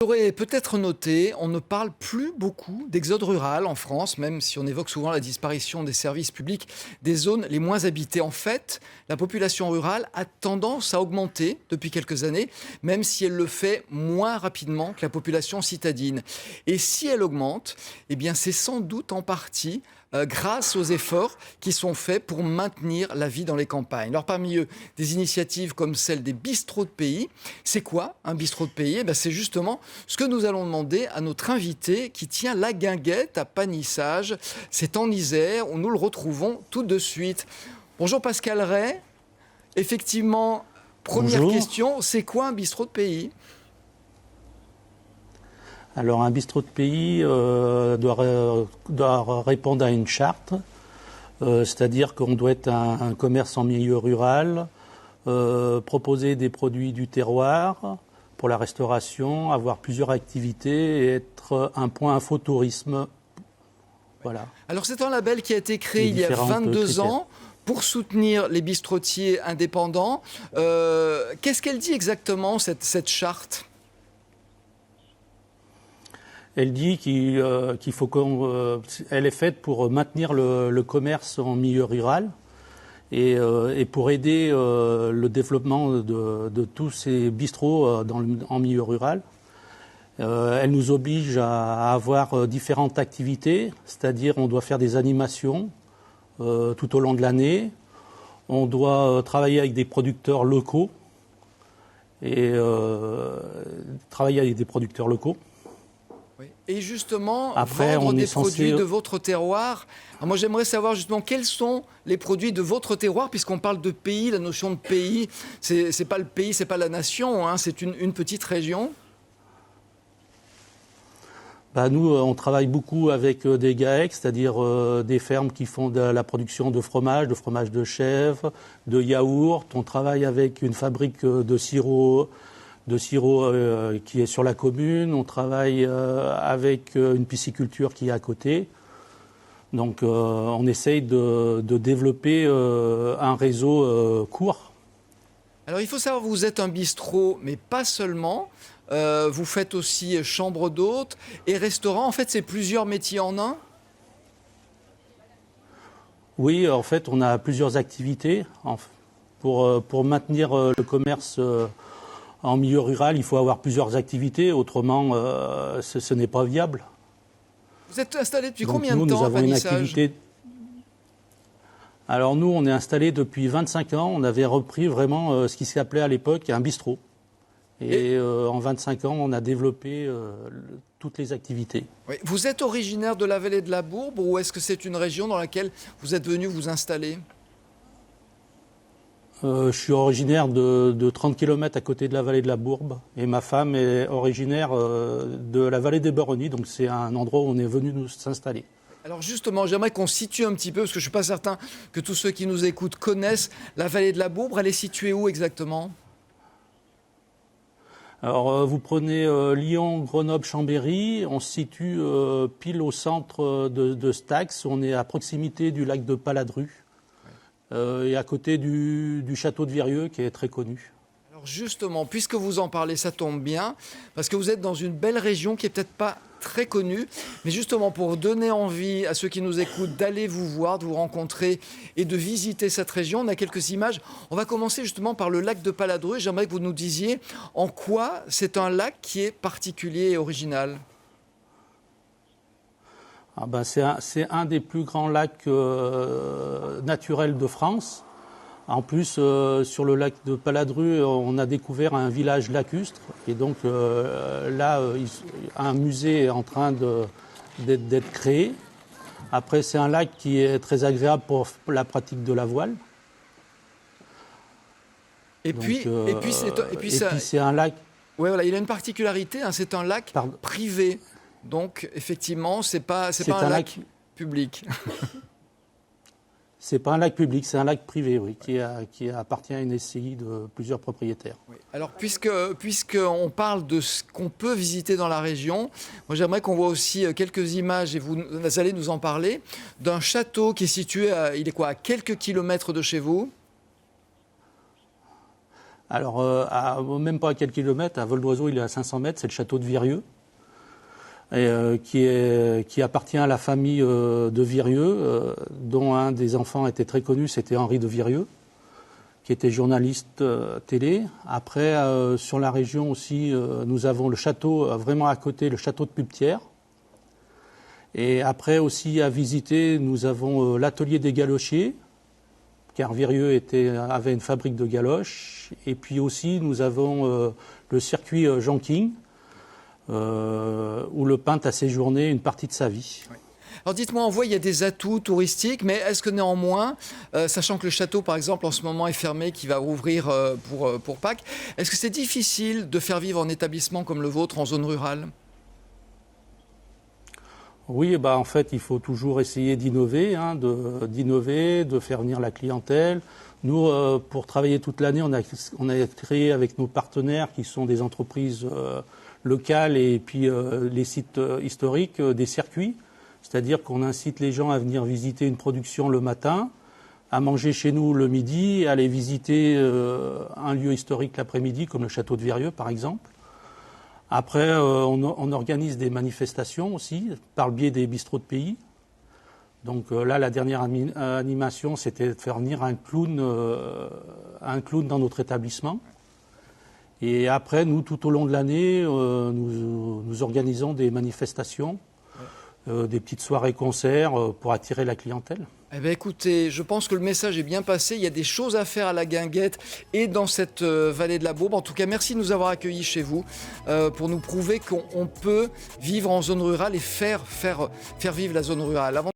Vous l'aurez peut-être noté, on ne parle plus beaucoup d'exode rural en France, même si on évoque souvent la disparition des services publics des zones les moins habitées. En fait, la population rurale a tendance à augmenter depuis quelques années, même si elle le fait moins rapidement que la population citadine. Et si elle augmente, eh bien c'est sans doute en partie grâce aux efforts qui sont faits pour maintenir la vie dans les campagnes. Alors parmi eux, des initiatives comme celle des bistrots de pays. C'est quoi un bistrot de pays? C'est justement ce que nous allons demander à notre invité qui tient la Guinguette à Panissage. C'est en Isère où nous le retrouvons tout de suite. Bonjour Pascal Ray. Effectivement, première Bonjour. question, c'est quoi un bistrot de pays? Alors un bistrot de pays doit répondre à une charte, c'est-à-dire qu'on doit être un commerce en milieu rural, proposer des produits du terroir pour la restauration, avoir plusieurs activités et être un point infotourisme. Voilà. Alors c'est un label qui a été créé il y a 22 ans pour soutenir les bistrotiers indépendants. Qu'est-ce qu'elle dit exactement, cette charte ? Elle dit qu'il faut elle est faite pour maintenir le commerce en milieu rural et pour aider le développement de tous ces bistrots en milieu rural. Elle nous oblige à avoir différentes activités, c'est-à-dire on doit faire des animations tout au long de l'année. On doit travailler avec des producteurs locaux Oui. Et justement, après, vendre des produits de votre terroir. Alors moi, j'aimerais savoir justement quels sont les produits de votre terroir, puisqu'on parle de pays, la notion de pays, c'est pas le pays, c'est pas la nation, hein, c'est une petite région. Nous, on travaille beaucoup avec des GAEC, c'est-à-dire des fermes qui font de la production de fromage de chèvre, de yaourt. On travaille avec une fabrique de sirop qui est sur la commune. On travaille avec une pisciculture qui est à côté. Donc on essaye de développer un réseau court. Alors il faut savoir, vous êtes un bistrot, mais pas seulement. Vous faites aussi chambre d'hôtes et restaurant. En fait, c'est plusieurs métiers en un. Oui, en fait, on a plusieurs activités. Pour maintenir le commerce en milieu rural, il faut avoir plusieurs activités, autrement ce n'est pas viable. Vous êtes installé depuis Donc, combien de temps à Panissage ? Alors nous, on est installé depuis 25 ans. On avait repris vraiment ce qui s'appelait à l'époque un bistrot. Et en 25 ans, on a développé toutes les activités. Oui. Vous êtes originaire de la vallée de la Bourbe ou est-ce que c'est une région dans laquelle vous êtes venu vous installer ? Je suis originaire de 30 km à côté de la vallée de la Bourbe et ma femme est originaire de la vallée des Baronnies, donc c'est un endroit où on est venu nous s'installer. Alors justement, j'aimerais qu'on situe un petit peu, parce que je ne suis pas certain que tous ceux qui nous écoutent connaissent la vallée de la Bourbe. Elle est située où exactement ? Alors vous prenez Lyon, Grenoble, Chambéry, on se situe pile au centre de Stax, on est à proximité du lac de Paladru. Et à côté du château de Virieu qui est très connu. Alors justement, puisque vous en parlez, ça tombe bien, parce que vous êtes dans une belle région qui n'est peut-être pas très connue, mais justement pour donner envie à ceux qui nous écoutent d'aller vous voir, de vous rencontrer et de visiter cette région, on a quelques images. On va commencer justement par le lac de Paladru. J'aimerais que vous nous disiez en quoi c'est un lac qui est particulier et original. C'est un des plus grands lacs naturels de France. En plus, sur le lac de Paladru, on a découvert un village lacustre. Et donc là, un musée est en train d'être créé. Après, c'est un lac qui est très agréable pour la pratique de la voile. Et puis c'est un lac... Oui, voilà, il a une particularité, hein, c'est un lac privé. Donc, effectivement, c'est pas un lac public. C'est pas un lac public, c'est un lac privé, oui, qui appartient à une SCI de plusieurs propriétaires. Oui. Alors, puisqu'on parle de ce qu'on peut visiter dans la région, moi, j'aimerais qu'on voit aussi quelques images, et vous allez nous en parler, d'un château qui est situé à quelques kilomètres de chez vous. Alors, même pas à quelques kilomètres, à vol d'oiseau, il est à 500 mètres, c'est le château de Virieu, qui appartient à la famille de Virieu, dont un des enfants était très connu, c'était Henri de Virieu, qui était journaliste télé. Après, sur la région aussi, nous avons le château, vraiment à côté, le château de Pubetière. Et après aussi à visiter, nous avons l'atelier des galochiers, car Virieu avait une fabrique de galoches. Et puis aussi, nous avons le circuit Jonking, où le peintre a séjourné une partie de sa vie. Oui. Alors dites-moi, on voit il y a des atouts touristiques, mais est-ce que néanmoins, sachant que le château par exemple en ce moment est fermé, qui va rouvrir pour Pâques, est-ce que c'est difficile de faire vivre un établissement comme le vôtre en zone rurale ? Oui, en fait, il faut toujours essayer d'innover, de faire venir la clientèle. Nous, pour travailler toute l'année, on a créé avec nos partenaires, qui sont des entreprises locales et puis les sites historiques, des circuits. C'est-à-dire qu'on incite les gens à venir visiter une production le matin, à manger chez nous le midi, à aller visiter un lieu historique l'après-midi, comme le château de Virieu, par exemple. Après, on organise des manifestations aussi, par le biais des bistrots de pays. Donc là, la dernière animation, c'était de faire venir un clown dans notre établissement. Et après, nous, tout au long de l'année, nous organisons des manifestations, des petites soirées-concerts pour attirer la clientèle. Eh bien, écoutez, je pense que le message est bien passé. Il y a des choses à faire à la Guinguette et dans cette vallée de la Bourbe. En tout cas, merci de nous avoir accueillis chez vous pour nous prouver qu'on peut vivre en zone rurale et faire vivre la zone rurale.